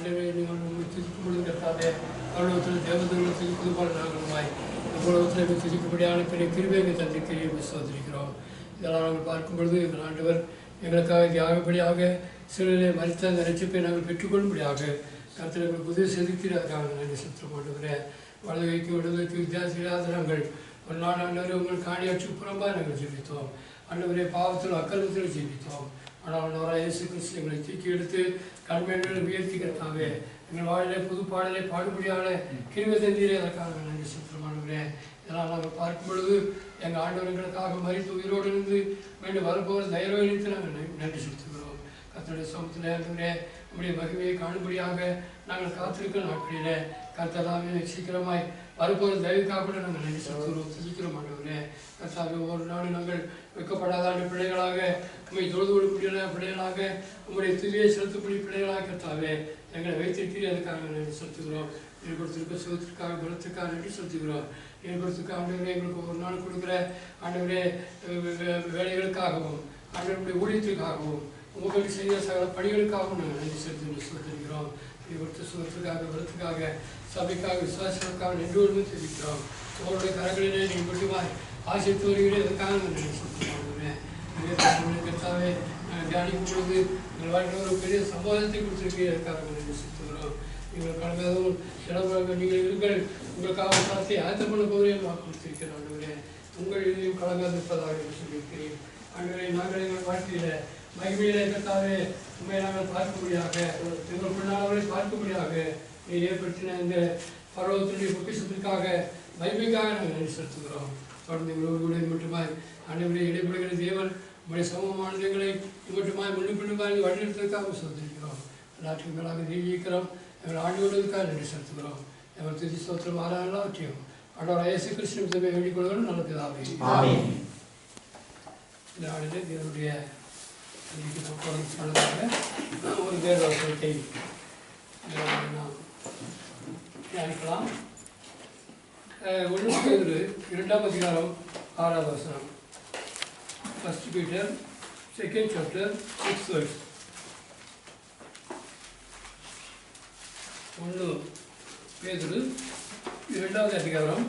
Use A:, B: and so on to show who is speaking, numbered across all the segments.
A: நாட்டிலே நீங்கள் துதிக்கும் பொழுது கர்த்தாவே பரலோகத்தில் தேவதூர்கள் துதிப்பது போல நாங்களுமாய் உலகத்தில் துதிக்கும்படியான பெரிய கிருபையை தந்திருக்கிறீ விசுவாசிக்கிறோம். இதெல்லாம் நாங்கள் பார்க்கும் பொழுது எங்கள் ஆண்டவர் எங்களுக்காக தியாகப்படியாக சிலரை மறித்த அந்த ரட்சிப்பை நாங்கள் பெற்றுக்கொள்ளும்படியாக கர்த்தர் எங்களுக்கு உதவி செலுத்தியதற்காக நன்றி செலுத்தும் ஆண்டவரே. வலதுகைக்கு விடுதலைக்கு வித்தியாச நாங்கள் ஒரு நாள் ஆண்டவரை உங்கள் காணியாட்சிக்கு புறம்பாக நாங்கள் ஜீவித்தோம். ஆண்டவரே பாவத்தில் அக்கலத்தில் ஜீவித்தோம். ஆனால் ஆண்டவராக இயேசு கிறிஸ்து எங்களை தூக்கி எடுத்து கண்மைகளை உயர்த்திக்கிறதுக்காகவே எங்கள் வாழிலே புது பாடலை பாடுபடியான கிருபை தந்தீரே அதற்காக நன்றி செலுத்தும் ஆண்டவரே. இதெல்லாம் நாங்கள் பார்க்கும் பொழுது எங்கள் ஆண்டவர்களுக்காக மறித்து உயிரோடு இருந்து மீண்டும் வரப்போகிற தைரியத்தை நாங்கள் நன்றி செலுத்துகிறோம். கர்த்தருடைய சமூகத்தில் ஆண்டவரே நம்முடைய மகிமையை காணும்படியாக நாங்கள் காத்திருக்கிற நாட்களிலே கர்த்தராமே சீக்கிரமாய் வரப்போகிற தயவுக்காக கூட நாங்கள் நன்றி செலுத்துகிறோம், துதிக்கிறோம் ஆண்டவரே. கர்த்தாவே ஒவ்வொரு நாளும் நாங்கள் வைக்கப்படாத பிள்ளைகளாக உண்மை தொழுது கொள்ளக்கூடிய பிள்ளைகளாக உங்களுடைய துதியை செலுத்தக்கூடிய பிள்ளைகளாக கர்த்தாவே எங்களை வைத்திருக்கிறீர். அதுக்காக நன்றி செலுத்துகிறோம். ஏற்படுத்திருக்க சுகத்திற்காக பலத்திற்காக நன்றி செலுத்துகிறோம். ஏற்படுத்திருக்க ஆண்டவரே எங்களுக்கு ஒரு நாள் கொடுக்குற ஆண்டவரே வேலைகளுக்காகவும் ஆண்டவருடைய ஊழியத்திற்காகவும் உங்களுக்கு செய்த சகல பணிகளுக்காகவும் நாங்கள் நன்றி செலுத்துகிறோம். ஏற்படுத்த சுகத்திற்காக பலத்துக்காக சபைக்காக விசுவாசங்களுக்காக நன்றி தெரிவிக்கிறோம். உங்களுடைய கரங்களிலே நீங்கள் மட்டுமாய் ஆசித்து வருகிறே அதுக்காக நாங்கள் நன்றி செலுத்துகிறோம். கர்த்தாவே நாங்கள் தியானிக்கும் பொழுது எங்கள் வாழ்க்கையில் ஒரு பெரிய சம்பவத்தை கொடுத்திருக்கிறேன். அதுக்காக நன்றி செலுத்துகிறோம். நீங்கள் கடமையாகவும் சிறப்பாக நீங்கள் இருங்கள் உங்களுக்காக சாத்தி ஆயத்தம் பண்ண போகிறே வாக்கு கொடுத்திருக்கிறேன். ஆண்டவரே உங்கள் இதையும் கலங்காதிருப்பதாக சொல்லியிருக்கிறேன். ஆண்டவரே நாங்கள் எங்கள் வாழ்க்கையில மகிமையிலே கர்த்தாவே உண்மையை நாங்கள் பார்க்கும்படியாக எங்கள் பிள்ளைகளை பார்க்கும்படியாக நீ ஏற்படுத்தின இந்த பருவத்தினுடைய பொக்கிஷத்திற்காக மகிமைக்காக நாங்கள் நன்றி செலுத்துகிறோம். தொடர்ந்து எங்களோடு மட்டுமாய் ஆண்டவரே இடைப்படுகிற தேவன் உங்களுடைய சமூகமான எங்களை மட்டுமாய் முன்னுப்பின்னுமாய் வழிநடத்துவதற்காக செலுத்திருக்கிறோம். எல்லாற்றையும் மேலாக ஜெயிக்கிறோம். எங்கள் ஆண்டவர்களுக்காக நன்றி செலுத்துகிறோம். எங்கள் துதி ஸ்தோத்திரம் எல்லாவற்றையும் ஆண்டவர் இயேசு கிறிஸ்துவின் தன்மை வேண்டிக் கொள்கிறோம். நல்ல பிதாவே ஆமென். இந்த நாளிலே தேவனுடைய ஒரு வேத வசனத்தை நாம் தியானிக்கலாம். 1 பேதுரு 2ஆம் அதிகாரம் 6வது வசனம். 1 Peter 2nd chapter 6th verse. 1 பேதுரு 2ஆவது அதிகாரம்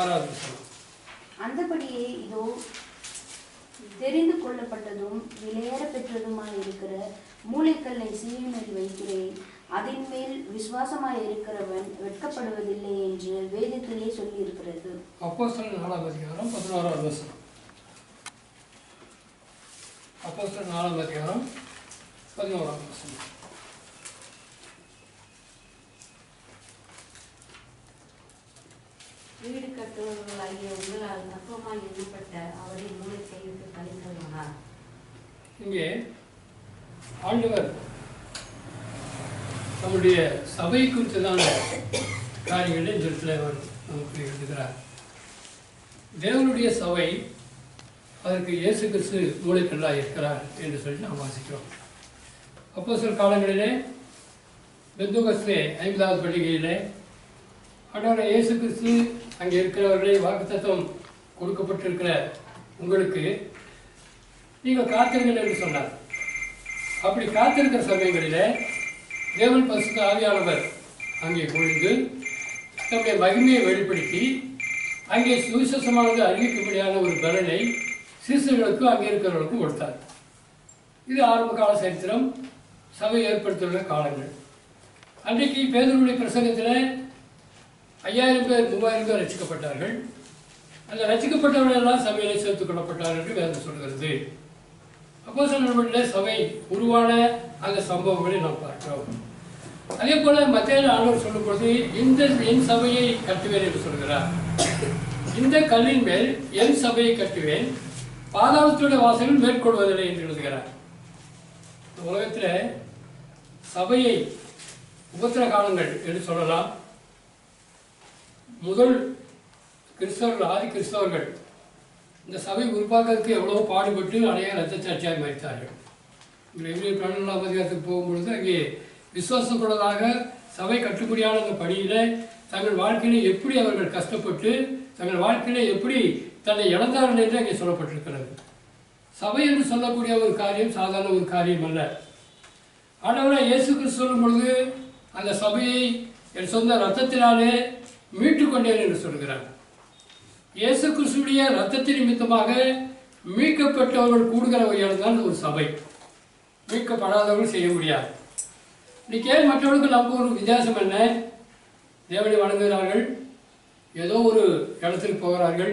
A: 6வது வசனம்.
B: அந்தபடியே இதோ தெரிந்து கொள்ளப்பட்டதும் விலையேற பெற்றதுமாய் இருக்கிற மூளைக்கல்லை சீவின் மேல் வைக்கிறேன், அதன் மேல் விசுவாசமாய் இருக்கிறவன் வெட்கப்படுவதில்லை என்று வேதத்திலே சொல்லி இருக்கிறது.
A: அப்போஸ்தலர் 4ஆம் அதிகாரம் 11வது வசனம். அப்போஸ்தலர் 4ஆம் அதிகாரம் 11வது வசனம்.
C: வீடு கட்டுவர்களாகிய உங்களால் தப்பமாய் எண்ணப்பட்ட அவரின் மூளை கைவிட்டு கழிந்தவனார்.
A: இங்கே ஆண்டவர் நம்முடைய சபை குறித்ததான காரியங்களை இந்த இடத்துல அவர் நமக்கு எழுதுகிறார். தேவனுடைய சபை அதற்கு இயேசு கிறிஸ்து மூளைக்கல்லாக இருக்கிறார் என்று சொல்லி நாம் வாசிக்கிறோம். அப்போஸ்தலர் காலங்களிலே பெந்தெகோஸ்தே 50வது பண்டிகையிலே ஆண்டவர் இயேசு கிறிஸ்து அங்கே இருக்கிறவர்களை வாக்குத்தத்தம் கொடுக்கப்பட்டிருக்கிற உங்களுக்கு நீங்கள் காத்திருங்கள் என்று சொன்னார். அப்படி காத்திருக்கிற சமயங்களில் தேவன் பரிசுத்த ஆவியானவர் அங்கே பொழிந்து தன்னுடைய மகிமையை வெளிப்படுத்தி அங்கே சுவிசேஷமானது அறிவிக்கும்படியான ஒரு பலனை சீசர்களுக்கும் அங்கே இருக்கிறவர்களுக்கும் கொடுத்தார். இது ஆரம்ப கால சரித்திரம், சபை ஏற்படுத்தியுள்ள காலங்கள். அன்றைக்கு பேதுருவுடைய பிரசங்கத்தில் 5000 பேர் 3000 பேர் ரட்சிக்கப்பட்டார்கள். அந்த ரட்சிக்கப்பட்டவர்கள் எல்லாம் சபையிலே சேர்த்துக் கொள்ளப்பட்டார்கள் என்று வேதம் சொல்கிறது. அப்போஸ்தலர்களின் சபை உருவான அந்த சம்பவங்களை நாம் பார்க்கிறோம். அதே போல மத்தேயு ஆண்டவர் சொல்லும் பொழுது என் சபையை கட்டுவேன் என்று சொல்கிறார். இந்த கல்லின் மேல் என் சபையை கட்டுவேன், பாதாளத்துடைய வாசல்கள் மேற்கொள்வதில்லை என்று எழுதுகிறார். உலகத்தில் சபையை உபத்திர காலங்கள் என்று சொல்லலாம். முதல் கிறிஸ்தவர்கள், ஆதி கிறிஸ்தவர்கள் இந்த சபை உருவாக்குறதுக்கு எவ்வளோ பாடுபட்டு அநேக ரத்தச்சாட்சியாக மறித்தார்கள். எபிரேயர் 12ஆம் அதிகாரத்துக்கு போகும்பொழுது அங்கே விசுவாசப்படாதாக சபை கட்டுப்படியான அந்த பணியில் தங்கள் வாழ்க்கையில எப்படி அவர்கள் கஷ்டப்பட்டு தங்கள் வாழ்க்கையில எப்படி தன்னை இழந்தார்கள் என்று அங்கே சொல்லப்பட்டிருக்கிறது. சபை என்று சொல்லக்கூடிய ஒரு காரியம் சாதாரண ஒரு காரியம் அல்ல. ஆண்டவராக இயேசு கிறிஸ்து சொல்லும் பொழுது அந்த சபையை என் சொந்த இரத்தத்தினாலே மீட்டு கொண்டேன் என்று சொல்கிறார். இயேசு கிறிஸ்துடைய இரத்தத்தின் நிமித்தமாக மீட்கப்பட்டவர்கள் கூடுகிற வகையில் தான் ஒரு சபை. மீட்கப்படாதவர்கள் செய்ய முடியாது. இன்னைக்கு ஏன் மற்றவர்களுக்கு நமக்கு ஒரு வித்தியாசம் என்ன? தேவனை வணங்குகிறார்கள், ஏதோ ஒரு இடத்துக்கு போகிறார்கள்,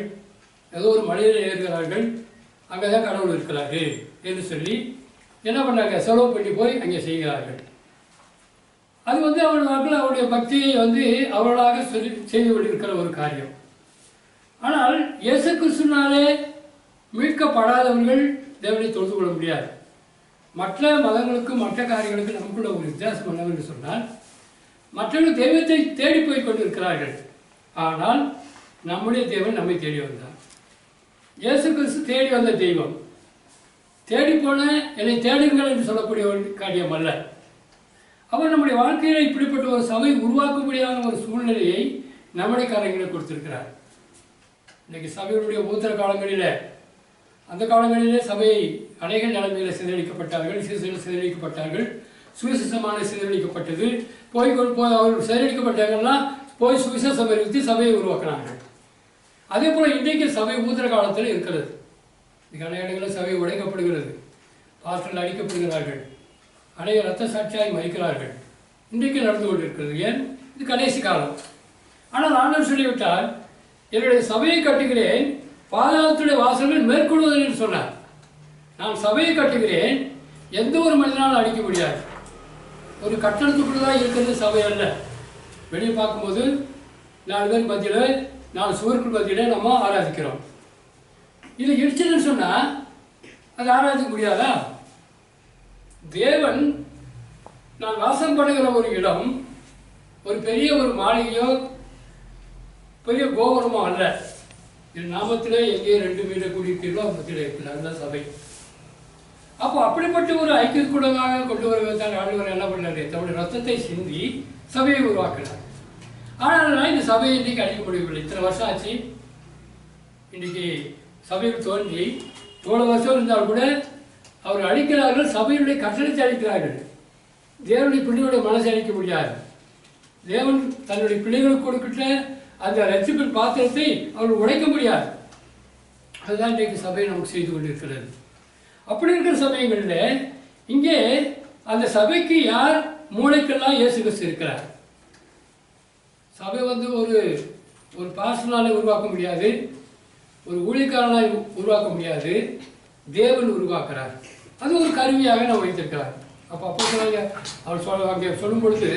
A: ஏதோ ஒரு மலையில் ஏறுகிறார்கள், அங்கே தான் கடவுள் இருக்கிறார்கள் என்று சொல்லி என்ன பண்ணாங்க, செலவு பண்ணி போய் அங்கே செய்கிறார்கள். அது அவர்கள் அவருடைய பக்தியை அவர்களாக சொல்லி செய்து கொண்டிருக்கிற ஒரு காரியம். ஆனால் இயேசு கிறிஸ்துவினாலே மீட்கப்படாதவர்கள் தேவனை தொழுது கொள்ள முடியாது. மற்ற மதங்களுக்கும் மற்ற காரியங்களுக்கும் நமக்குள்ள ஒரு வித்தியாசம் என்னவென்று சொன்னால், மற்றவர்கள் தெய்வத்தை தேடி போய் கொண்டிருக்கிறார்கள். ஆனால் நம்முடைய தேவன் நம்மை தேடி வந்தார். இயேசு கிறிஸ்து தேடி வந்த தெய்வம். தேடி போன என்னை தேடுங்கள் என்று சொல்லக்கூடிய ஒரு காரியம் அல்ல. அவர் நம்முடைய வாழ்க்கையில் இப்படிப்பட்ட ஒரு சபை உருவாக்கும்படியான ஒரு சூழ்நிலையை நம்முடைய காரியங்களை கொடுத்திருக்கிறார். இன்றைக்கு சபைகளுடைய மூத்திர காலங்களில், அந்த காலங்களிலே சபையை அநேக நிலைமையில் சிதறடிக்கப்பட்டார்கள், சிதறடிக்கப்பட்டார்கள், சுவிசேஷமான சிதறடிக்கப்பட்டது. அவர்கள் சிதறடிக்கப்பட்டாங்கலாம் போய் சுவிசேஷம் அறிவித்து சபையை உருவாக்கினார்கள். அதே போல் இன்றைக்கு சபை மூத்திர காலத்தில் இருக்கிறது. இன்றைக்கு அநேக இடங்களில் சபை உடைக்கப்படுகிறது, பாஸ்டர்கள் அடிக்கப்படுகிறார்கள், அநேக இரத்த சாட்சியாய் மறிக்கிறார்கள். இன்றைக்கு நடந்து கொண்டிருக்கிறது. ஏன்? இது கடைசி காலம். ஆனால் ஆண்டவர் சொல்லிவிட்டால், என்னுடைய சபையை கட்டுகிறேன், பாதாளத்துடைய வாசல்கள் மேற்கொள்வதில் என்று சொன்னார். நான் சபையை கட்டுகிறேன், எந்த ஒரு மனிதனாலும் அடிக்க முடியாது. ஒரு கட்டடத்துக்குள்ள தான் இருக்கிறது சபை அல்ல. வெளியே பார்க்கும்போது 4 பேர் மத்தியில், 4 சுவருக்கு மத்தியில் நம்ம ஆராதிக்கிறோம். இது இடிச்சுன்னு சொன்னால் அது ஆராதிக்க முடியாதா? தேவன் நான் வாசம் பண்ணுகிற ஒரு இடம் ஒரு பெரிய ஒரு மாளிகையோ பெரிய கோபுரமோ அல்ல. இது நாமத்திலே எங்கே 2 மீட்டர் கூடியிருக்கிறோ மத்தியில் இருக்கிற அதுதான் சபை. அப்போ அப்படிப்பட்ட ஒரு ஐக்கியக்குள்ளதாக கொண்டு வருவதால் ஆண்டவர் என்ன பண்ணாரு? தன்னுடைய ரத்தத்தை சிந்தி சபையை உருவாக்கினார். ஆனால் இந்த சபையை இன்றைக்கு அழிக்க முடியவில்லை. இத்தனை வருஷம் ஆச்சு. இன்றைக்கி சபையில் தோன்றி இவ்வளோ வருஷம் இருந்தால் கூட அவர் அழிக்கிறார்கள், சபையுடைய கட்டளத்தை அழிக்கிறார்கள். தேவனுடைய பிள்ளைகளுடைய மனசை அழிக்க முடியாது. தேவன் தன்னுடைய பிள்ளைகளுக்கு கொடுக்கிட்ட அந்த ரட்சிப்பின் பாத்திரத்தை அவர்கள் உடைக்க முடியாது. அதுதான் இன்றைக்கு சபையை நமக்கு செய்து கொண்டிருக்கிறது. அப்படி இருக்கிற சமயங்களில் இங்கே அந்த சபைக்கு யார் மூளைக்கெல்லாம் இயேசு கிறிஸ்து இருக்கிறார். சபை ஒரு பாஸ்டரால் உருவாக்க முடியாது, ஒரு ஊழியக்காரனால் உருவாக்க முடியாது. தேவன் உருவாக்குறார். அது ஒரு கருவியாக நான் வைத்திருக்கிறார். அப்போ சொன்னாங்க, அவர் அங்கே சொல்லும் பொழுது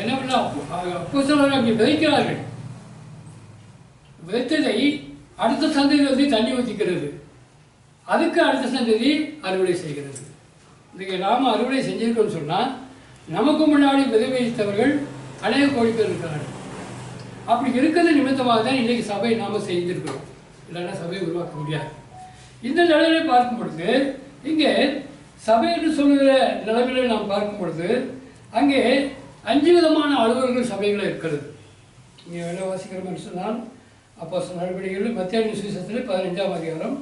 A: என்ன பண்ண, அப்போ சொன்னாங்க அங்கே விதைக்கிறார்கள். விதைத்ததை அடுத்த சந்ததி தண்ணி ஊற்றிக்கிறது, அதுக்கு அடுத்த சந்ததி அறுவடை செய்கிறது. இன்றைக்கி நாம் அறுவடை செஞ்சிருக்கோம்னு சொன்னால் நமக்கு முன்னாடி விதை வைத்தவர்கள் அநேக கோடி பேர் இருக்கிறார்கள். அப்படி இருக்கிறது நிமித்தமாக தான் இன்றைக்கி சபையை நாம் செய்திருக்கிறோம். இல்லைன்னா சபையை உருவாக்க முடியாது. இந்த நிலையிலே பார்க்கும் பொழுது இங்கே சபை என்று சொல்லுகிற நிலைமையிலே நாம் பார்க்கும் பொழுது அங்கே 5 விதமான அலுவலர்கள் சபைகளில் இருக்கிறது. இங்கே என்ன வாசிக்கிறோம் என்று சொன்னால், அப்போஸ்தலர் நடவடிக்கைகள் மத்தேயு சுவிசேஷத்தில் 15ஆம் அதிகாரம்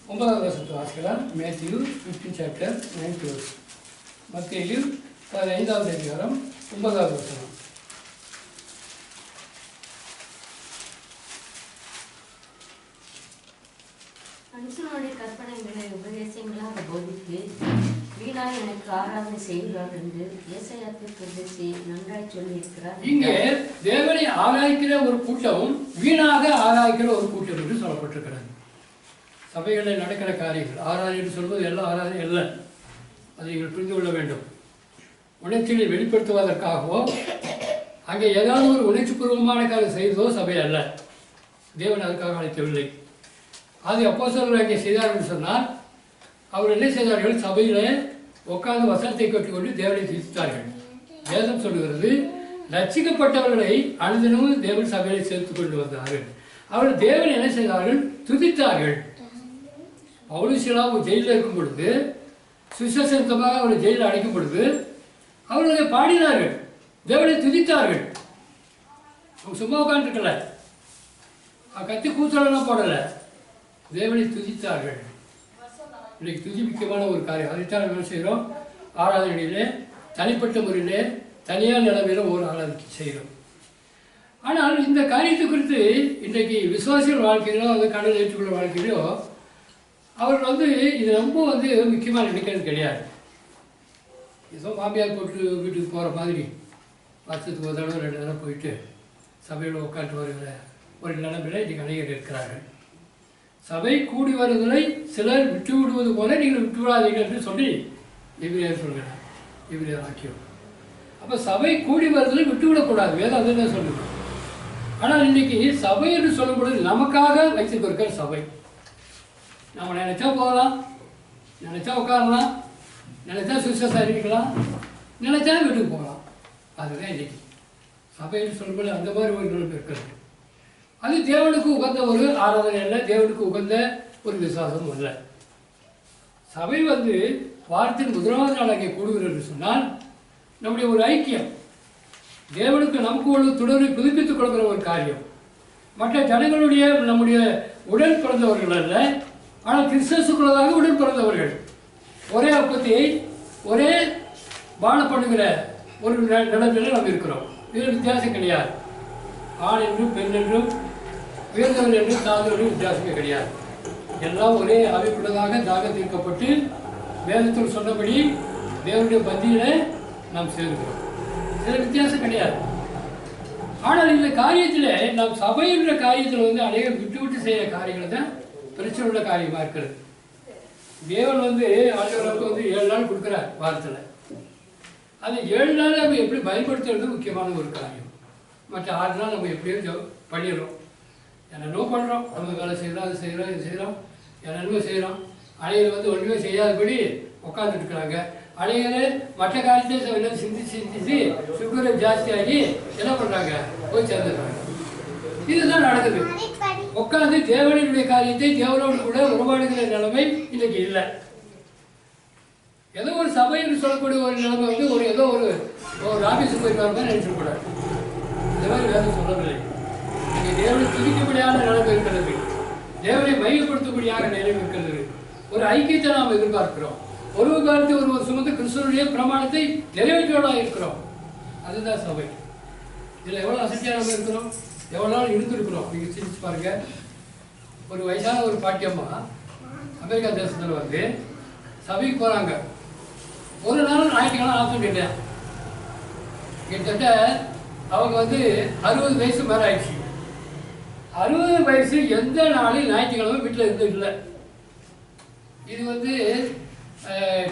A: 9வது வசனத்தை வாசிக்கலாம். Matthew 15 chapter 9 verse. மத்தேயு 15வது அதிகாரம் 9வது வசனம்.
C: மனுஷனுடைய கற்பனைகளை உபதேசங்களாக போதித்து வீணாய் எனக்கு ஆராதனை செய்கிறார் என்று ஏசாயா தீர்க்கதரிசி நன்றாய் சொல்லியிருக்கிறார்.
A: இங்கே தேவனை ஆராய்க்கிற ஒரு கூட்டம், வீணாக ஆராய்க்கிற ஒரு கூட்டம் என்று சொல்லப்பட்டிருக்கிறது. சபைகளில் நடக்கிற காரியங்கள் ஆராதனை என்று சொல்வது எல்லாம் ஆராதனை அல்ல. அதை நீங்கள் புரிந்து கொள்ள வேண்டும். உணர்ச்சிகளை வெளிப்படுத்துவதற்காகவோ அங்கே ஏதாவது ஒரு உணர்ச்சிபூர்வமான காரியம் செய்ததோ சபை அல்ல. தேவன் அதுக்காக அழைக்கவில்லை. அது அப்போஸ்தலர்கள் அங்கே செய்தார்கள் சொன்னால், அவர் என்ன செய்தார்கள்? சபையில் உட்கார்ந்து வசனத்தை கட்டிக்கொண்டு தேவனை துதித்தார்கள். வேதம் சொல்லுகிறது, ரட்சிக்கப்பட்டவர்களை அனுதினமும் தேவன் சபையை சேர்த்து கொண்டு வந்தார்கள். அவர்கள் தேவன் என்ன செய்தார்கள்? துதித்தார்கள். பவுலுசிலா ஜெயிலில் இருக்கும் பொழுது, சுவிசேஷமாக அவர்கள் ஜெயிலில் அடைக்கும் பொழுது அவர்களை பாடினார்கள், தேவனை துதித்தார்கள். அவங்க சும்மா உட்காந்துருக்கல, கத்தி கூச்சலாம் போடலை, தேவனை துதித்தார்கள். இன்றைக்கு துதி முக்கியமான ஒரு காரியம். அதைத்தான் என்ன செய்கிறோம்? ஆராதனையிலே தனிப்பட்ட முறையிலே தனியார் நிலைமையில் ஒரு ஆளாக செய்கிறோம். ஆனால் இந்த காரியத்தை குறித்து இன்றைக்கு விசுவாசிகள் வாழ்க்கையிலோ அந்த கடல் ஏற்றுக்கொள்ள வாழ்க்கையிலோ அவர்கள் வந்து இது ரொம்ப வந்து முக்கியமாக நினைக்கிறது கிடையாது. ஏதோ மாமியார் போட்டு வீட்டுக்கு போகிற மாதிரி வருஷத்துக்கு ஒரு தடவை 2 தடவை போயிட்டு சபையில் உட்காந்து வருகிற ஒரு நிலைமையில் இன்றைக்கு அநேகர் இருக்கிறார்கள். சபை கூடி வருவதை சிலர் விட்டு விடுவது போல நீங்கள் விட்டு விடாதீங்க என்று சொல்லி எபிரேயர் சொல்கிறார். எபிரேயர் வாக்கியம். அப்போ சபை கூடி வருவதை விட்டுவிடக்கூடாது, வேதம் அதுதான் சொல்லுது. ஆனால் இன்றைக்கி சபை என்று சொல்லும் பொழுது நமக்காக வைத்திருக்கிற சபை. நம்ம நினைச்சா போகலாம், நினைச்சா உட்காரலாம், நினைச்சா சுவிசேஷம் அறிவிக்கலாம், நினைச்சா வீட்டுக்கு போகலாம். அதுதான் இன்றைக்கி சபை என்று சொல்லும்போது அந்த மாதிரி ஒரு நிலைமை இருக்கிறது. அது தேவனுக்கு உகந்த ஒரு ஆராதனை அல்ல, தேவனுக்கு உகந்த ஒரு விசுவாசம் அல்ல. சபை வந்து வாரத்தின் முதலாவது நாள் அங்கே கூடுகிறது சொன்னால் நம்முடைய ஒரு ஐக்கியம், தேவனுக்கு நமக்கு உள்ள தொடர்பை புதுப்பித்துக் கொள்கிற ஒரு காரியம். மற்ற ஜனங்களுடைய நம்முடைய உடன் பிறந்தவர்கள் அல்ல, ஆனால் கிறிஸ்துவுக்குள்ளதாக உடன் பிறந்தவர்கள். ஒரே அப்பத்தியை ஒரே பான பண்ணுகிற ஒரு நிலைமையில் நாம் இருக்கிறோம். இதில் வித்தியாசம் கிடையாது. ஆண் என்றும் பெண் என்றும் உயர்ந்தவர் என்றும் தாழ்ந்தவர்கள் வித்தியாசமே கிடையாது. எல்லாம் ஒரே ஆவிக்குள்ளதாக தாக தீர்க்கப்பட்டு வேதத்தில் சொன்னபடி தேவனுடைய பந்தியில் நாம் சேர்க்கிறோம். இதில் வித்தியாசம் கிடையாது. ஆனால் இந்த காரியத்தில் நாம் சபை என்ற காரியத்தில் வந்து அநேகம் விட்டு விட்டு செய்கிற காரியங்கள் தான் பிரச்சனை உள்ள காரியமாக இருக்கிறது. தேவன் வந்து ஆண்டவர்களுக்கு வந்து 7 நாள் கொடுக்குறார் வாரத்தில். அந்த 7 நாள் நம்ம எப்படி பயன்படுத்துறது முக்கியமான ஒரு காரியம். மற்ற 6 நாள் நம்ம எப்படியோ பண்ணிடுறோம், என்னென்னோ பண்ணுறோம். நம்ம வேலை செய்கிறோம், அது செய்கிறோம், இது செய்கிறோம், என்னென்னமோ செய்கிறோம். அனைவரும் வந்து ஒன்றுமே செய்யாதபடி உட்காந்துட்டு இருக்கிறாங்க. அனைவரும் மற்ற காரியத்தை எல்லாம் சிந்திச்சு சுகரை ஜாஸ்தியாகி என்ன பண்ணுறாங்க, போய் சேர்ந்துடுறாங்க. இதுதான் நடக்குது. உட்காந்து தேவனுடைய காரியத்தை தேவனோடு கூட உருவாடுகிற நிலைமை இன்னைக்கு இல்லை. ஏதோ ஒரு சபை என்று சொல்லக்கூடிய ஒரு நிலைமை வந்து ஒரு ஏதோ ஒரு ஆஃபீஸுக்கு போயிட்டு வர மாதிரி நினைச்சிடக்கூடாது. இந்த மாதிரி வேதம் சொல்லவில்லை. இங்கே தேவனை துதிக்கும்படியான நிலைமை இருக்கிறது, தேவனை மையப்படுத்தக்கூடியான நிலைமை இருக்கிறது. ஒரு ஐக்கியத்தை நாம் எதிர்பார்க்கிறோம். ஒரு காலத்தை ஒருவர் சுமந்து கிறிஸ்துவனுடைய பிரமாணத்தை நிறைவேற்றுவதாக இருக்கிறோம். அதுதான் சபை. இதில் எவ்வளோ அசட்டியாக நம்ம இருக்கிறோம், எவ்வளோ நாள் இருந்துருக்குறோம். நீங்கள் சிரிச்சு பாருங்க. ஒரு வயசான ஒரு பாட்டியம்மா அமெரிக்கா தேசத்தில் வந்து சபைக்கு போகிறாங்க. ஒரு நாள் ஞாயிற்றுக்கிழமை ஆப்ஷன் இல்லையா. கிட்டத்தட்ட அவங்க வந்து 60 வயசு மேலே ஆயிடுச்சு. 60 வயசு எந்த நாளையும் ஞாயிற்றுக்கிழமை வீட்டில் இருந்தது இல்லை. இது வந்து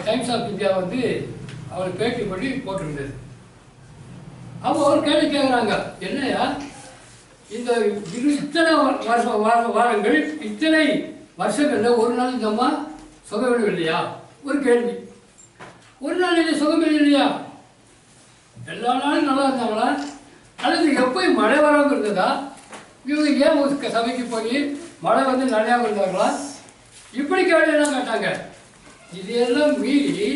A: டைம்ஸ் ஆஃப் இந்தியா வந்து அவரை பேட்டி பண்ணி போட்டிருந்தது. அப்போ அவர் கேள்வி கேட்குறாங்க, என்னையா இந்த இத்தனை வாரங்கள் இத்தனை வருஷங்களில் ஒரு நாள் இந்த அம்மா சுகம் இல்லையா? ஒரு கேள்வி. ஒரு நாள் இல்லை சுகம் இல்லையா? எல்லா நாளும் நல்லா இருந்தாங்களா? அல்லது எப்போ மழை வராமல் இருந்ததா? இவங்க ஏன் சபைக்கு போய் மழை வந்து நிறையாமல் இருந்தாங்களா? இப்படி கேள்வியெல்லாம் கேட்டாங்க. இதையெல்லாம் மீறி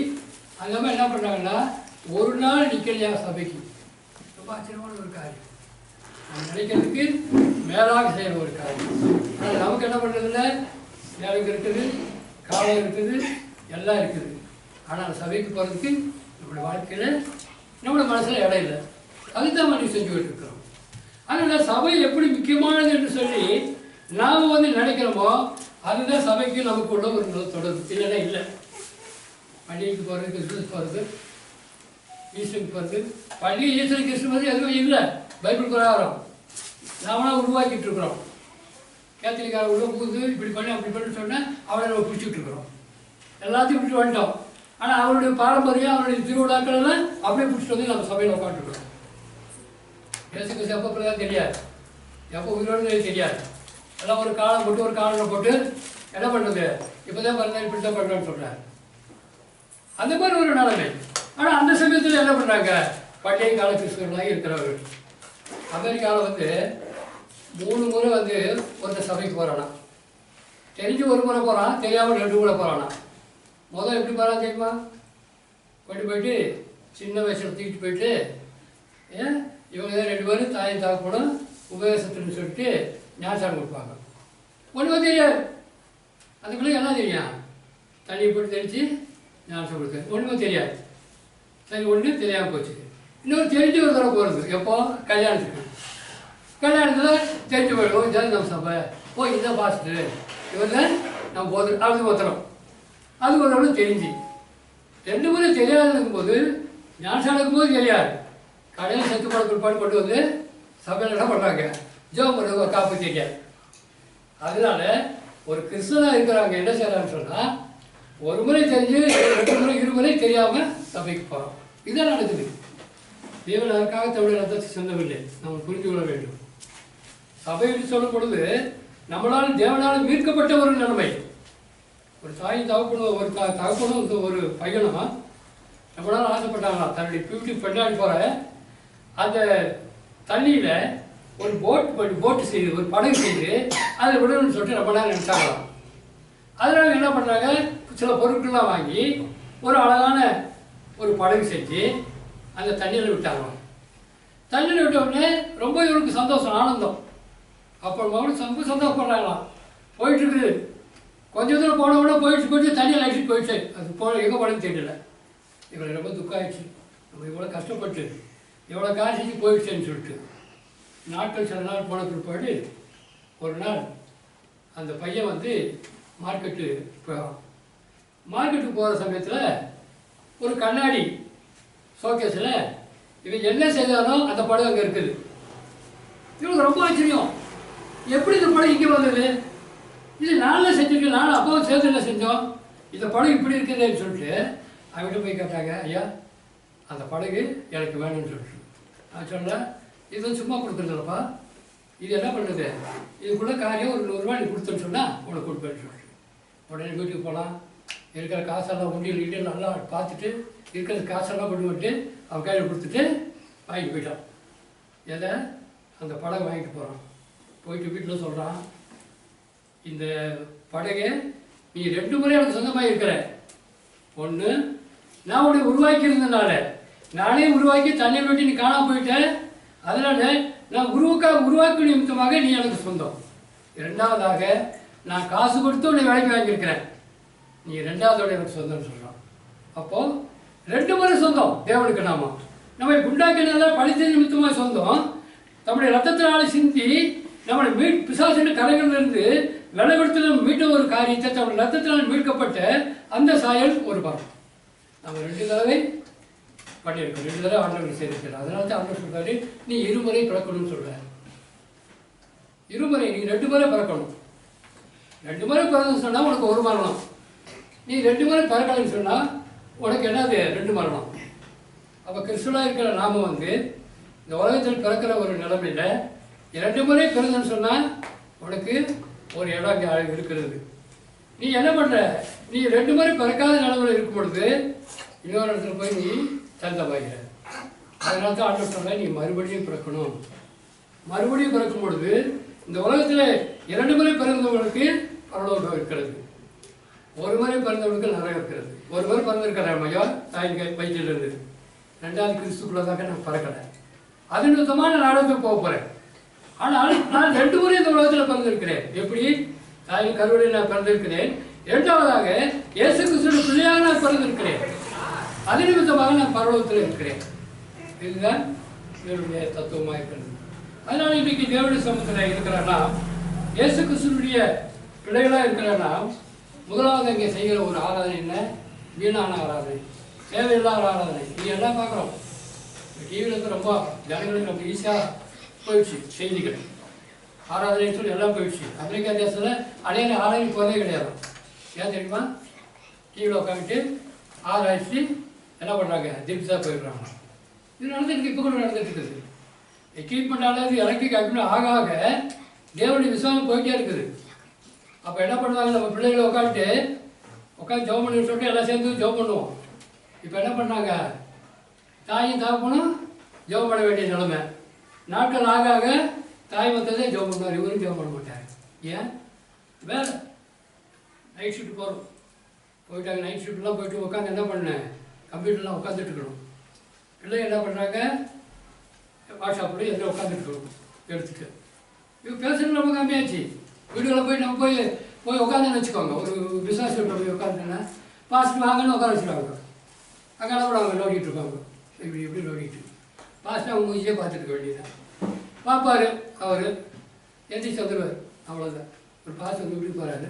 A: அந்த மாதிரி என்ன பண்ணுறாங்கன்னா, ஒரு நாள் நிற்கலையா சபைக்கு? ரொம்ப ஆச்சரியமான ஒரு காரியம். நம்ம நினைக்கிறதுக்கு மேலாக செய்கிற ஒரு காரியம். ஆனால் நமக்கு என்ன பண்ணுறதில்ல, நேரம் இருக்குது, காலம் இருக்குது, எல்லாம் இருக்குது. ஆனால் சபைக்கு போகிறதுக்கு நம்மளுடைய வாழ்க்கையில் நம்மளுடைய மனசில் இடம் இல்லை. அதுதான் நம்ம செஞ்சுக்கிட்டு இருக்கிறோம். அதனால் சபை எப்படி முக்கியமானது என்று சொல்லி நாம் வந்து நினைக்கிறோமோ அதுதான் சபைக்கு நமக்கு உள்ள ஒரு தொடர்பு. இல்லைன்னா இல்லை. பண்டிகைக்கு போகிறது, கிறிஸ்துமஸ் போகிறது, ஈஸ்டருக்கு போகிறது. பண்டிகை ஈஸ்டர் கிறிஸ்துமஸ் எதுவும் இல்லை. பைபிள் பிரகாரம் நாமளாக உருவாக்கிட்டு இருக்கிறோம். கேத்தலிக்கார உள்ள புகுந்து இப்படி பண்ணி அப்படி பண்ணி சொன்னால் அவளை நம்ம பிடிச்சிட்டு இருக்கிறோம். எல்லாத்தையும் பிடிச்சி வந்துட்டோம். ஆனால் அவருடைய பாரம்பரியம், அவருடைய திருவிழாக்கள் எல்லாம் அப்படியே பிடிச்சிட்டு வந்து நம்ம சபையில் உட்காந்துருக்கிறோம். இயேசுக்கு எப்போ பிறகு தெரியாது, எப்போ உயிரோடு தெரியாது. எல்லாம் ஒரு காலம் போட்டு ஒரு காலம் போட்டு என்ன பண்ணுறது, இப்போ தான் பிறந்தேன் இப்படி தான் பண்ணுறேன்னு சொல்கிறார். அந்த மாதிரி ஒரு நிலைமை. ஆனால் அந்த சமயத்தில் என்ன பண்ணுறாங்க, பண்டைய கால கிறிஸ்தவர்களாக இருக்கிறவர்கள். அமெரிக்காவில் வந்து 3 முறை வந்து ஒருத்தர் சபைக்கு போகிறானா. தெரிஞ்சு ஒரு முறை போகிறான், தெரியாமல் 2 முறை போகிறானா. முதல் எப்படி போகிறான் தெரியுமா? போயிட்டு சின்ன வயசில் தூக்கிட்டு போயிட்டு இவங்க தான் 2 பேரும் தாயும் தாக்கப்படும் உபதேசத்துன்னு சொல்லிட்டு ஞானசாரம் கொடுப்பாங்க. ஒன்றுமே தெரியாது. அதுக்குள்ளே என்ன தெரியும், தண்ணியை போட்டு தெளித்து ஞானசாரம் கொடுக்க ஒன்றுமே தெரியாது. சரி, ஒன்று தெரியாமல் போச்சு. இன்னொரு தெரிஞ்சு ஒரு தடவை போகிறது. எப்போ? கல்யாணத்துக்கு. கல்யாணத்தில் தெரிஞ்சு போயிடுவோம். இதான் நம்ம சபை, ஓ இதான் பாஸ்டர், இவர் தான் நம்ம போது, அது ஒருத்தரம். அது ஒரு தடவை தெரிஞ்சு 2 முறை தெரியாது இருக்கும்போது ஞானசானம் இருக்கும்போது தெரியாது. கடையில் செத்து போட பிற்பாடு கொண்டு வந்து சபையில் என்ன பண்ணுறாங்க? ஜோம் பண்ணுறது ஒரு காப்பு தெரியாது. அதனால ஒரு கிறிஸ்தவனாக இருக்கிறவங்க என்ன செய்யறாங்கன்னு சொன்னால், ஒரு முறை தெரிஞ்சு 2 முறை 2 முறை தெரியாமல் சபைக்கு போகிறோம். இதான் நடக்குது. தேவன் அதற்காக தன்னுடைய ரத்தத்தை சொந்தவில்லை, நம்ம புரிந்து கொள்ள வேண்டும். சபை என்று சொல்லும் பொழுது நம்மளால் தேவனால் மீட்கப்பட்ட ஒரு நிலைமை. ஒரு தாயும் தகப்பனும் ஒரு தகப்பனும் ஒரு பையனும் நம்மளால் ஆசைப்பட்டாங்களா தன்னுடைய பியூட்டி பெண்ணாடி போகிற அந்த தண்ணியில் ஒரு போட்டு செய்து, ஒரு படகு செய்து அதில் விடணும்னு சொல்லிட்டு ரொம்ப நேரம் நினைச்சாங்களாம். அதனால என்ன பண்ணுறாங்க, சில பொருட்கள்லாம் வாங்கி ஒரு அழகான ஒரு படகு செஞ்சு அந்த தண்ணியில் விட்டாங்களாம். தண்ணியில் விட்ட உடனே ரொம்ப இவருக்கு சந்தோஷம், ஆனந்தம். அப்புறம் மறுபடியும் ரொம்ப சந்தோஷப்படுறாங்களாம். போயிட்டுருக்குது. கொஞ்சம் தூரம் போன உடனே போயிடுச்சு, தண்ணியில் அழைச்சிட்டு போயிடுச்சு. அது எங்கே போனதுன்னு தெரியல. இவங்களுக்கு ரொம்ப துக்கம் ஆயிடுச்சு. நம்ம இவ்வளோ கஷ்டப்பட்டு எவ்வளோ காசு செஞ்சு போயிடுச்சேன்னு சொல்லிட்டு நாட்கள் சில நாள் போன பிற்பாடு ஒரு நாள் அந்த பையன் வந்து மார்க்கெட்டுக்கு போகிற சமயத்தில் ஒரு கண்ணாடி ஷோகேஸில் இவன் என்ன செய்தாலும் அந்த படம் அங்கே இருக்குது. இவனுக்கு ரொம்ப ஆச்சரியம், எப்படி இந்த படம் இங்கே வந்தது? இது நானில் செஞ்சுருக்கேன், நானும் அப்பாவும் சேர்த்து என்ன செஞ்சோம், இந்த படம் இப்படி இருக்குதுன்னு சொல்லிட்டு அவங்ககிட்ட போய் கேட்டாங்க. ஐயா அந்த படகு எனக்கு வேணும்னு சொல்லிட்டு நான் சொன்னேன், இது வந்து சும்மா கொடுக்குறதில்லப்பா, இது என்ன பண்ணுறது, இதுக்குள்ளே காரியம் ஒரு 100 ரூபா நீ கொடுத்துன்னு சொன்னால் உனக்கு கொடுப்பேன்னு சொல்லிட்டு உடனே வீட்டுக்கு போகலாம். இருக்கிற காசெல்லாம் உண்டியில் நல்லா பார்த்துட்டு இருக்கிற காசெல்லாம் கொண்டு வந்துட்டு அவன் கையில் கொடுத்துட்டு வாங்கிட்டு போயிட்டான். எதை? அந்த படகு வாங்கிட்டு போகிறான். போயிட்டு வீட்டில் சொல்கிறான், இந்த படகை நீ 2 முறை எனக்கு சொந்தமாக இருக்கிற. ஒன்று, நான் உன்னை உருவாக்கியிருந்தனால, நானே உருவாக்கி தண்ணியை விட்டு நீ காணாமல் போயிட்டேன், அதனால நான் உருவாக்கும் நிமித்தமாக நீ எனக்கு சொந்தம். 2வதாக நான் காசு கொடுத்து உன்னை வேலைக்கு வாங்கியிருக்கிறேன், நீ 2வதோட எனக்கு சொந்தம்னு சொல்கிறான். அப்போது 2 முறை சொந்தம் தேவனுக்கு. நம்ம குண்டாக்கினால படித்த நிமித்தமாக சொந்தம். நம்முடைய ரத்தத்தினால சிந்தி நம்மளை பிசாசின் கரைகளிலிருந்து விளைவிடத்தில் மீட்ட ஒரு காரியத்தை நம்முடைய ரத்தத்தினால் மீட்கப்பட்ட அந்த சாயல் ஒரு பாடம். நம்ம 2 தடவை பண்ணியிருக்கோம், 2 தடவை ஆண்டவர் செய்திருக்கிறோம். அதனால தான் ஆண்டவர் சொல்றாரு, நீ 2 முறை பிறக்கணும்னு சொல்ற. 2 முறை, நீ 2 முறை பிறக்கணும். 2 முறை பிறந்தன்னு சொன்னால் உனக்கு 1 மரணம். நீ 2 முறை பிறக்கலன்னு சொன்னால் உனக்கு என்னது 2 மரணம். அப்போ கிறிஸ்துவனாக இருக்கிற நாம வந்து இந்த உலகத்தில் பிறக்கிற ஒரு நிலைமையில் 2 முறை பிறந்தன்னு சொன்னால் உனக்கு ஒரு இடம் அங்கே இருக்கிறது. நீ என்ன பண்ணுற, நீ 2 முறை பிறக்காத நிலைமையில் இருக்கும் பொழுது இன்னொரு இடத்துல போய் நீ தந்தமாகிற. அதனால தான் ஆண்டவர் சொன்ன, நீ மறுபடியும் பிறக்கணும். மறுபடியும் பிறக்கும் பொழுது இந்த உலகத்தில் 2 முறை பிறந்தவர்களுக்கு பரலோகம் இருக்கிறது, 1 முறை பிறந்தவர்களுக்கு நரகம் இருக்கிறது. 1 முறை பிறந்திருக்கிற மையா தாயின் வயிற்றிலிருந்து, 2வது கிறிஸ்துக்குள்ளதாக நான் பிறக்கலை. அது நிமித்தமாக நான் நரகத்துக்கு போக போகிறேன். ஆனால் நான் 2 முறை இந்த உலகத்தில் பிறந்திருக்கிறேன். எப்படி? தாயின் கருவறையில் நான் பிறந்திருக்கிறேன். 2வதாக இயேசு கிறிஸ்துவின் பிள்ளையாக நான் பிறந்திருக்கிறேன். அது நிமித்தமாக நான் பரலோகத்தில் இருக்கிறேன். இதுதான் இவருடைய தத்துவமாக இருக்கிறது. அதனால இன்னைக்கு தேவனுடைய சமூகத்தில் இருக்கிறான்னா, இயேசு கிறிஸ்துவினுடைய பிள்ளைகளாக இருக்கிறான்னா, முதலாவது இங்கே செய்கிற ஒரு ஆராதனை என்ன? வீணான ஆராதனை, தேவையில்லாத ஆராதனை. இது எல்லாம் பார்க்குறோம். டிவியில் இருக்க ரொம்ப ஜனங்களுக்கு ரொம்ப ஈஸியாக போயிடுச்சு செய்திகள். ஆராதனைன்னு சொல்லி எல்லாம் போயிடுச்சு. அமெரிக்கா தேசத்தில் அநேக ஆராதனை போகிறதே கிடையாது. ஏன் தெரியுமா? டிவியில் உட்காந்துட்டு ஆராய்ச்சி என்ன பண்ணுறாங்க, திருப்தியாக போயிடுறாங்க. இது நடந்துட்டு இப்போ கூட நடந்துட்டு இருக்குது. எக்யூப்மெண்ட் ஆனது எலக்ட்ரிக் எக்யூப்மெண்ட் ஆக ஆக தேவனுடைய விசுவாசம் போயிட்டே இருக்குது. அப்போ என்ன பண்ணுவாங்க, நம்ம பிள்ளைகளை உட்காந்து ஜெபம் பண்ணி சொல்லிட்டு எல்லாம் சேர்ந்து ஜெபம் பண்ணுவோம். இப்போ என்ன பண்ணாங்க, தாயும் தகப்பனும் ஜெபம் பண்ண வேண்டிய நிலைமை. நாட்கள் ஆக ஆக தாய் மற்றதே ஜெபம் பண்ணுவார், இவரும் ஜெபம் பண்ண மாட்டார். ஏன்? வேலை. நைட் ஷிஃப்ட் போகிறோம், போயிட்டாங்க. நைட் ஷிஃப்ட்லாம் போயிட்டு உட்காந்து என்ன பண்ணேன், கம்ப்யூட்டர்லாம் உட்காந்துட்டு இருக்கணும். பிள்ளைங்க என்ன பண்ணுறாங்க, வாட்ஸ்அப்பில் எதில் உட்காந்துட்டு இருக்கணும் எடுத்துட்டு. இவங்க பேசுகிறது ரொம்ப கம்மியாச்சு. வீடுகளில் போய் நம்ம போய் உட்காந்துன்னு வச்சுக்கோங்க. ஒரு பிஸ்னஸ் வீட்டில் போய் உட்காந்துன்னா பாஸ்ட் வாங்கன்னு உட்கார வச்சுருவாங்க. அங்கே கூட அவங்க நோண்டிகிட்டு இருக்காங்க, இப்படி எப்படி நோண்டிட்டு. பாஸ்டர் அவங்க மூஞ்சியே பார்த்துட்டு இருக்க வேண்டியது. பார்ப்பார், அவர் எந்திரிச்சு வந்துடுவார், அவ்வளோதான். ஒரு பாஸ்டர் வந்து இப்படி போகிறாரு.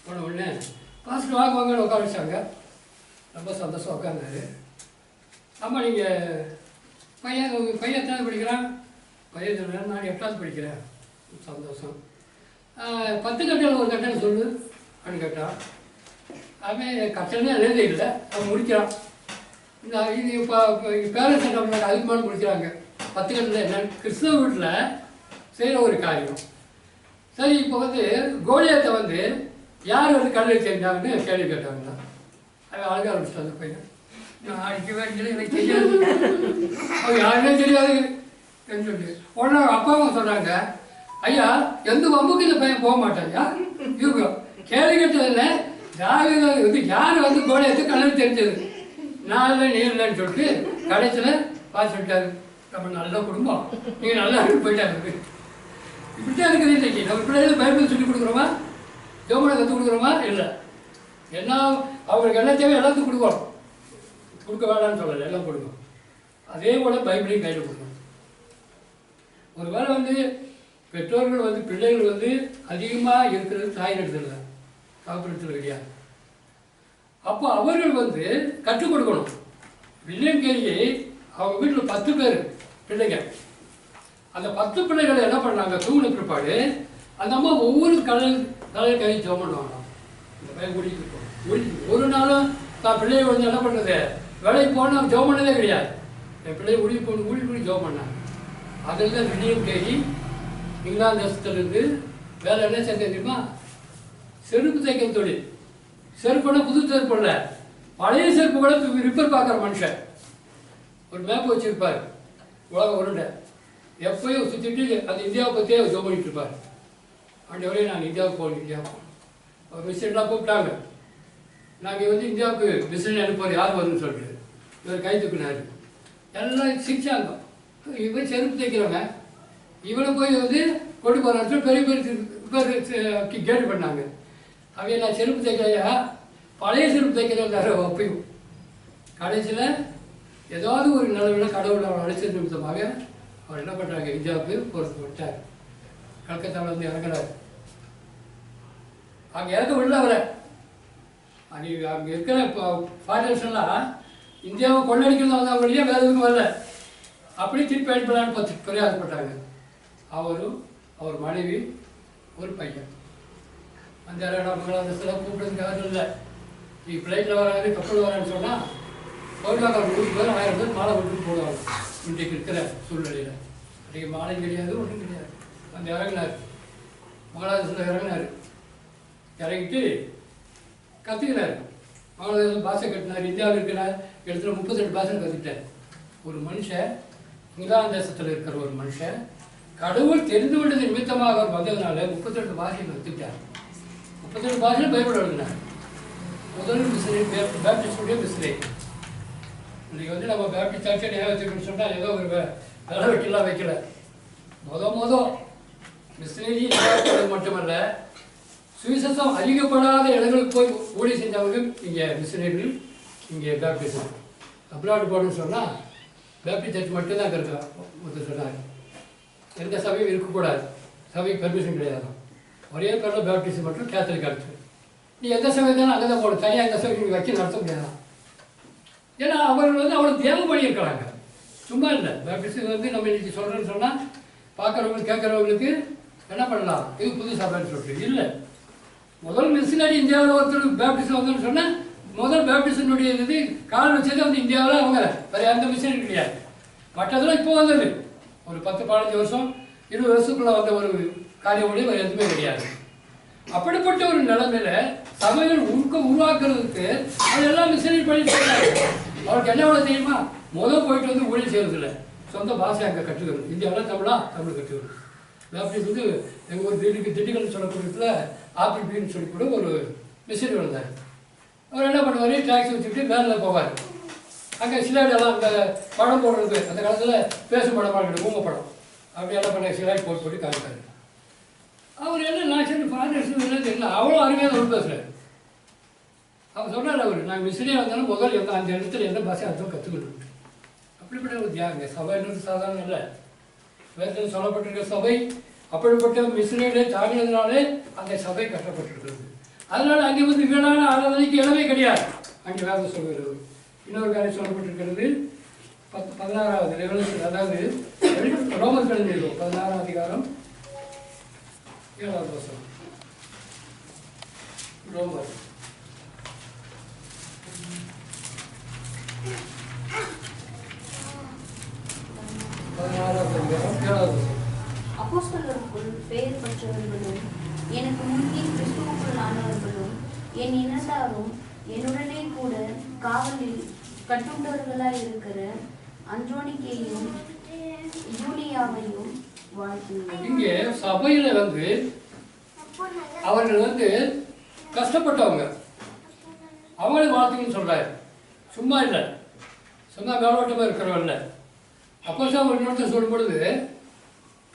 A: போன உடனே பாஸ்டர் வாங்குவாங்கன்னு உட்கார வச்சாங்க. ரொம்ப சந்தோஷம் உட்காந்தாரு. அம்மா நீங்கள் பையன் எத்தனாவது படிக்கிறான்? பையன் சொல்கிறேன், நான் 8வது படிக்கிறேன். சந்தோஷம். 10 கட்டளை ஒரு கட்டளை சொல்லு அப்படின்னு கேட்டான். அவன் கட்டளே எழுத இல்லை, அவன் முடிக்கிறான். இந்த இது இப்போ பேரண்ட்ஸ் என்ன பண்ணாங்க, அதுக்கு மேலே முடிக்கிறாங்க. 10 கட்டளை என்னன்னு கிறிஸ்தவ வீட்டில் செய்கிற ஒரு காரியம். சரி, இப்போ வந்து கோலியாத்தை வந்து யார் வந்து கல்லை தெரிஞ்சாங்கன்னு கேள்வி கேட்டாங்களா? அவன் அழக ஆரம்பிச்சிட்டான் அந்த பையன். நான் அடிக்கவே அடிக்கல, எனக்கு தெரியாது, அவன் யாருமே தெரியாது சொல்லிட்டு. உடனே அப்பாவும் சொன்னாங்க, ஐயா எந்த வம்புக்கு இந்த பையன் போக மாட்டாங்க. இவங்க கேள்வி கேட்டதில்லை, தாவீது வந்து யார் வந்து கோலியாத்து கல்லை தெரிஞ்சது, நான் இல்லை நீ இல்லைன்னு சொல்லிட்டு கடைசியில் பார்த்து சொல்லிட்டாரு, நம்ம நல்ல குடும்பம், நீங்கள் நல்லா போயிட்டாரு. இப்படித்தான் இருக்குது இன்னைக்கு. நம்ம பிள்ளைகளுக்கு பைபிள் சொல்லி கொடுக்குறோமா, ஜோமனை கற்றுக் கொடுக்குறோமா? இல்லை. என்ன அவங்களுக்கு என்ன தேவை எல்லாத்துக்கும் கொடுக்கணும், கொடுக்க வேண்டாம்னு சொல்லலை, எல்லாம் கொடுக்கணும். அதே போல் பைபிளையும் கையில் கொடுக்கணும். ஒரு வேளை வந்து பெற்றோர்கள் வந்து பிள்ளைகள் வந்து அதிகமாக இருக்கிறது தாயினிடத்தில், காப்பிடத்தில் கிடையாது. அப்போ அவர்கள் வந்து கற்றுக் கொடுக்கணும். வில்லியம் கேரி அவங்க வீட்டில் 10 பேர் பிள்ளைங்க. அந்த 10 பிள்ளைகளை என்ன பண்ணாங்க, தூங்கின பிற்பாடு அந்த அம்மா ஒவ்வொரு கலையை கை ஜோம் பண்ணுவாங்க. இந்த பையன் கூட்டிகிட்டு போகணும். ஒரு நாளும் தான் பிள்ளையை வந்து என்ன பண்ணுறது, வேலைக்கு போனால் ஜோம் பண்ணதே கிடையாது. என் பிள்ளையை கூடி ஜோம் பண்ணாங்க. அதில் தான் வில்லியம் கேரி இங்கிலாந்து தேசத்துலேருந்து வேலை என்ன செஞ்சேன் தெரியுமா, செருப்பு தைக்கிற தொழில். செருப்புனா புது செருப்பு இல்லை, பழைய செருப்பு கூட ரிப்பேர் பார்க்குற மனுஷன். ஒரு மேப் வச்சுருப்பார், உலகம் உருண்டை, எப்பயும் சுற்றிட்டு அந்த இந்தியாவை பற்றியே ஜோம் பண்ணிட்டு இருப்பார். ஆண்டவரே நான் இந்தியாவுக்கு போகணும், இந்தியாவுக்கு அவர் மிஷின்லாம் கூப்பிட்டாங்க. நாங்கள் வந்து இந்தியாவுக்கு மிஷின் அனுப்புவார், யார் வரும்னு சொல்லிட்டு இவர் கை தூக்கினார். எல்லாம் சிரிச்சாங்க, இவன் செருப்பு தைக்கிறவங்க, இவனை போய் வந்து கொண்டு போகிறான்னு பெரிய பேர் கேட்டு பண்ணாங்க. அவங்க நான் செருப்பு தைக்கலையா, பழைய செருப்பு தைக்கிறதாரு. அப்பயும் கடைசியில் ஏதாவது ஒரு நிலவில் கடவுள் அவர் அழைச்சது நிமித்தமாக அவர் என்ன பண்ணுறாங்க, இந்தியாவுக்கு போகிறது விட்டார். கல்கத்தாவில் வந்து இறங்குறாரு. அங்கே இறக்க விடல அவரை. அங்கே இருக்கிற இப்போ ஃபாரினர்ஸ் எல்லாம் இந்தியாவை கொள்ளடிக்கிறது வந்து அவங்க வழியாக வேறு எதுவும் வரல. அப்படி திருப்பி அனுப்பலான்னு பிரயாசப்பட்டாங்க. அவரும் அவர் மனைவி ஒரு பையன். அந்த பங்களாதேஷில் கூப்பிட்டதுக்காக இல்லை, நீ ஃப்ளைட்டில் வராது கப்பல் வரான்னு சொன்னால் போயிட்டாங்க. 100 பேர் 1000 பேர் மாலை விட்டு போடுவாங்க இன்றைக்கு இருக்கிற சூழ்நிலையில். அன்றைக்கி மாலை கிடையாது, ஒன்றும் கிடையாது. அந்த இறங்கினார், பங்களாதேஷில் இறங்கினார். இறங்கிட்டு கற்றுக்கினார், பங்களாதேஷில் பாஷை கட்டினார். இந்தியாவில் இருக்கிற இடத்துல 38 பாஷை கற்றுக்கிட்டார். ஒரு மனுஷன், இங்கிலாந்து தேசத்தில் இருக்கிற ஒரு மனுஷன் கடவுள் தெரிந்து கொண்டது நிமித்தமாக அவர் வந்ததுனால 38 பாஷையை கற்றுக்கிட்டார். 38 பாஷையில் பைபிள் எழுதினார். முதல் மிஸ்ரேன், பேப்டிஸ்டுடைய மிஸ்ரேன். இன்றைக்கி வந்து நம்ம பேப்டிஸ்ட் சர்ச்சை நேரத்துக்குன்னு சொன்னால் ஏதோ ஒரு வேலை வைக்கலாம் வைக்கல. மொதல் மிஸ்ரேனி மட்டுமல்ல, சுவிசேஷம் அதிகப்படாத இடங்களுக்கு போய் ஊழி செஞ்சவங்க இங்கே மிஸ்ரேனிகள், இங்கே பேப்டிஸ்ட். அப்ராடு போகணும்னு சொன்னால் பேப்டிஸ்ட் சர்ச் மட்டும்தான் இருக்கா ஒருத்தர் சொன்னார். எந்த சபையும் இருக்கக்கூடாது, சபைக்கு பெர்மிஷன் கிடையாது. ஒரே பேரில் பேப்டிஸ்ட் மட்டும் கேத்தலிக் அடுத்து. நீ எந்த சபை தானே அங்கே தான் போகணும், தனியாக எந்த சபை நீங்கள் வச்சு நடத்த முடியாது. ஏன்னா அவர்கள் வந்து அவ்வளோ தேவை பண்ணியிருக்கிறாங்க, சும்மா இல்லை. பேப்டிஸ்ட் வந்து நம்ம இன்றைக்கி சொல்கிறேன்னு சொன்னால் பார்க்குறவங்களுக்கு கேட்குறவங்களுக்கு என்ன பண்ணலாம், இது புது சபைன்னு சொல்லிட்டு இல்லை. முதல் மிஷினரி இந்தியாவில் ஒருத்தர் பேப்டிஸ்ட் வந்தோன்னு சொன்னால் முதல் பேப்டிஸ்டினுடைய இது கால் வச்சது வந்து இந்தியாவில் அவங்க, வேறு எந்த மிஷினரி கிடையாது. மற்றதெல்லாம் இப்போ வந்தது ஒரு 10-15 வருஷம் 20 வருஷத்துக்குள்ளே வந்த ஒரு காரியம் ஒளி வேறு எதுவுமே கிடையாது. அப்படிப்பட்ட ஒரு நிலைமையில சபைகள் உருவாக்குறதுக்கு அதெல்லாம் மிஷினரி பண்ணிட்டு அவருக்கு என்ன வேலை தெரியுமா, போயிட்டு வந்து ஊழியம் செய்யறதில்லை, சொந்த பாஷை அங்கே கற்றுக்கணும். இந்தியாவில் தமிழ் கற்றுக்கணும். பேப்டிஸ்ட் வந்து எங்கள் ஒரு திண்டுக்கல் சொல்லக்கூடியத்தில் ஆப்பிள் பீன்னு சொல்லி கூட ஒரு மிஷினரி வந்தார். அவர் என்ன பண்ணுவார், டாக்ஸி வச்சுக்கிட்டு வேனில் போவார். அங்கே சிலாடெல்லாம் அந்த படம் போடுறது, அந்த காலத்தில் பேசும் படமாக இருக்கணும், ஊம படம், அப்படி எல்லாம் பண்ண சிலாடி போட்டு காமிப்பார். அவர் என்ன நான் சரி ஃபாரினர்ஸ் தெரியல, அவ்வளோ அருமையாக அவர் பேசுகிறார். அவர் சொன்னார், அவர் நாங்கள் மிஷினே வந்தாலும் முதல் அந்த இடத்துல எந்த பாஷை அர்த்தம் கற்றுக்கணும். அப்படிப்பட்ட ஒரு தியாகங்க. சபைன்றது சாதாரண இல்லை. வேதத்தில் சொல்லப்பட்டிருக்கிற சபை அப்படிப்பட்ட மிஷினரியை தாங்கினதுனாலே அந்த சபை கஷ்டப்பட்டிருக்கிறது. அதனால அங்கே வந்து வீணான ஆராதனைக்கு இடமே கிடையாது. அங்கே வேதம் சொல்கிறது. இன்னொரு காரியம் சொல்லப்பட்டிருக்கிறது 16வது லெவலுக்கு, அதாவது ரோமர் கழிஞ்சிருக்கும் 16ஆம் அதிகாரம் 7வது வசனம். ரோமர் 16வது அதிகாரம் 7வது வசனம்.
B: அப்போஸ்தலருக்குள் பெயர் பெற்றவர்களும் எனக்கு முன்னே கிறிஸ்துவுக்குள் ஆனவர்களும் என் இனத்தாரும் என்னுடனே கூட காவலில் கட்டுண்டவர்களாய் இருக்கிற அன்றோனிக்கேயும் யூலியாவையும் வாழ்த்துங்கள்.
A: இங்கே சபையில வந்து அவர்கள் வந்து கஷ்டப்பட்டவங்க, அவங்களே வாழ்த்துங்கன்னு சொல்றாரு. சும்மா இல்லை, சும்மா மேலோட்டமாக இருக்கிறவங்க இல்லை. அப்போ ஒரு இடத்தை சொல்லும் பொழுது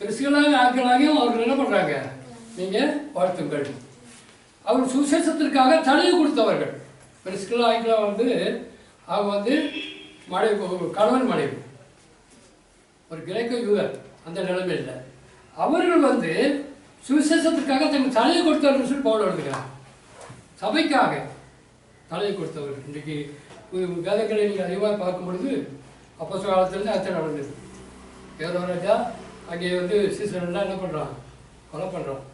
A: கிறிஸ்துவனாக ஆக்களாகியும் அவர்கள் என்ன பண்ணுறாங்க, நீங்கள் வாழ்த்துங்கள். அவர் சுசேஷத்திற்காக தலையை கொடுத்தவர்கள். கிறிஸ்துவ ஆக்கிலாம் வந்து அவங்க வந்து மனைவி, கணவன் மனைவி, ஒரு கிரேக்க யூதர் அந்த நிலைமையில் அவர்கள் வந்து சுவிசேஷத்திற்காக தங்கள் தலையை கொடுத்தவர்கள் சொல்லி பவுல் எழுதுகிறார். சபைக்காக தலையை கொடுத்தவர்கள். இன்றைக்கு வேதங்களை நீங்கள் அதிகமாக பார்க்கும் பொழுது அப்போஸ்தலர் காலத்திலேருந்து அச்சை நடந்தது. ஏரோராஜா அங்கே வந்து சீசரெல்லாம் என்ன பண்ணுறான், கொலை பண்ணுறான்.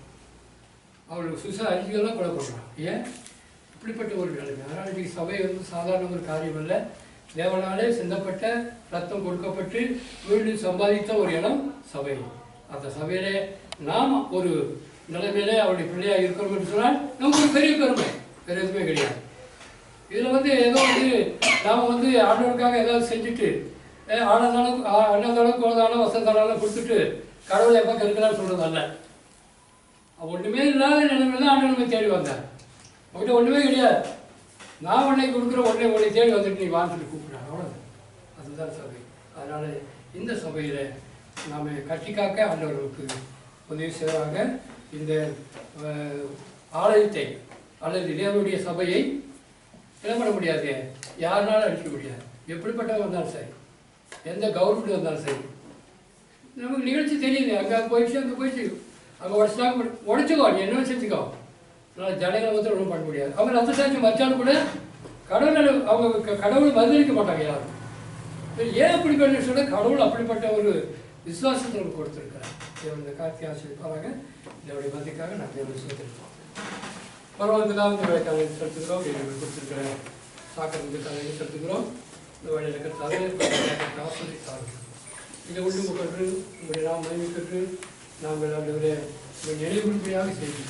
A: அவர்களுக்கு சுவிசேஷ அறிஞர்கள்லாம் கொலை பண்ணுறான். ஏன் இப்படிப்பட்ட ஒரு நிலைமை? அதனால் இன்றைக்கு சபை வந்து சாதாரண ஒரு காரியம் இல்லை. தேவனாலே சிந்தப்பட்ட ரத்தம் கொடுக்கப்பட்டு வீடு சம்பாதித்த ஒரு இடம் சபை. அந்த சபையிலே நாம் ஒரு நிலைமையிலே அவருடைய பிள்ளையாக இருக்கிறோம் என்று சொன்னால் நமக்கு ஒரு பெரிய பெருமை, வேறு எதுவுமே கிடையாது. இதில் வந்து ஏதோ வந்து நாம் வந்து ஆண்டவருக்காக ஏதாவது செஞ்சுட்டு ஆனந்தாலும் அன்னதானம் கோதானம் வசந்தானம் கொடுத்துட்டு கடவுளை எப்போ கருக்கலான்னு சொல்கிறது அல்ல. ஒன்றுமே இல்லாத நிலைமையில தான் ஆண்டவர் நம்ம தேடி வந்தார். அவங்ககிட்ட ஒன்றுமே கிடையாது. நான் உன்னை கொடுக்குற உன்னை தேடி வந்துட்டு நீ வாழ்ந்துட்டு கூப்பிட்றாங்க, அவ்வளோதான். அதுதான் சபை. அதனால் இந்த சபையில் நாம் கட்டி காக்க ஆண்டவர்களுக்கு உதவி செய்வதாக இந்த ஆலயத்தை அல்லது தேவனுடைய சபையை என்ன பண்ண முடியாது, யாருனாலும் அடிக்க முடியாது. எப்படிப்பட்டவங்க வந்தாலும் சரி, எந்த கவர்மெண்ட் வந்தாலும் சரி, நமக்கு நிகழ்ச்சி தெரியுது. அங்கே போயிடுச்சு, அங்கே போயிடுச்சு, அங்கே உடச்சிட்டாங்க, உடச்சிக்கோ, நீ என்ன செஞ்சுக்கோ. அதனால் ஜனங்களை வந்து ஒன்றும் பண்ண முடியாது. அவங்க ரத்த சாட்சி வச்சாலும் கூட கடவுள் அவங்க கடவுள் பதிலளிக்க மாட்டாங்க யாரும். ஏன் அப்படி பண்ணி சொல்ல, கடவுள் அப்படிப்பட்ட ஒரு விசுவாசத்தை நமக்கு கொடுத்துருக்கிறார். இந்த கார்த்திகை ஆசிரியப்பாக இதனுடைய மதிக்காக நான் தேவை சொல்லியிருக்கோம். பரவாயில்ல இந்த வேலைக்காக செலுத்துக்கிறோம். கொடுத்துருக்கிற சாக்கடைக்கு தலையை செலுத்துக்கிறோம். இந்த வழியில் இருக்கிற ஆசிரியர் இதை உண்டு கொண்டு உங்களுடைய நாம் மனைவிக்கு நாங்கள் ஆண்டவரை நினைவுபடியாக செய்து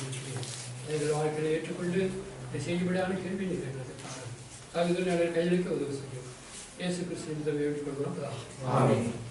A: எங்கள் வாழ்க்கையை ஏற்றுக்கொண்டு இதை செய்யும்படியான கேள்வி நீங்கள் சாகுதல் கையெழுக்க உதவி செய்யும். இயேசு கிறிஸ்துவின் வேண்டிக் கொள்கிறோம்.